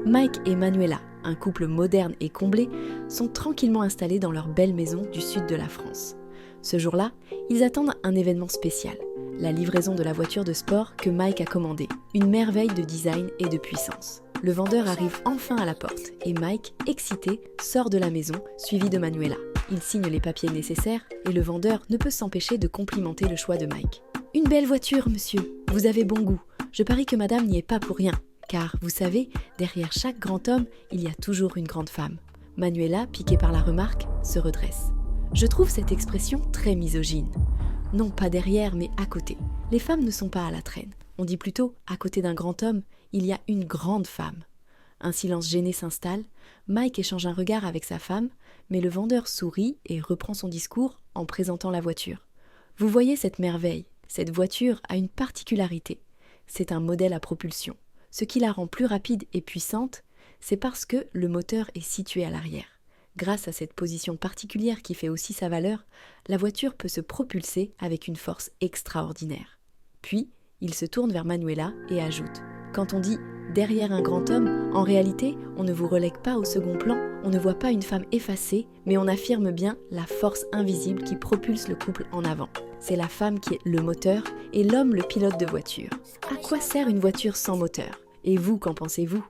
Mike et Manuela, un couple moderne et comblé, sont tranquillement installés dans leur belle maison du sud de la France. Ce jour-là, ils attendent un événement spécial, la livraison de la voiture de sport que Mike a commandée, une merveille de design et de puissance. Le vendeur arrive enfin à la porte et Mike, excité, sort de la maison, suivi de Manuela. Il signe les papiers nécessaires et le vendeur ne peut s'empêcher de complimenter le choix de Mike. « Une belle voiture, monsieur, vous avez bon goût. Je parie que madame n'y est pas pour rien. Car, vous savez, derrière chaque grand homme, il y a toujours une grande femme. » Manuela, piquée par la remarque, se redresse. Je trouve cette expression très misogyne. Non pas derrière, mais à côté. Les femmes ne sont pas à la traîne. On dit plutôt, à côté d'un grand homme, il y a une grande femme. Un silence gêné s'installe. Mike échange un regard avec sa femme, mais le vendeur sourit et reprend son discours en présentant la voiture. Vous voyez cette merveille, cette voiture a une particularité. C'est un modèle à propulsion. Ce qui la rend plus rapide et puissante, c'est parce que le moteur est situé à l'arrière. Grâce à cette position particulière qui fait aussi sa valeur, la voiture peut se propulser avec une force extraordinaire. Puis, il se tourne vers Manuela et ajoute « Quand on dit « derrière un grand homme », en réalité, on ne vous relègue pas au second plan, on ne voit pas une femme effacée, mais on affirme bien la force invisible qui propulse le couple en avant. C'est la femme qui est le moteur et l'homme le pilote de voiture. À quoi sert une voiture sans moteur ? Et vous, qu'en pensez-vous ?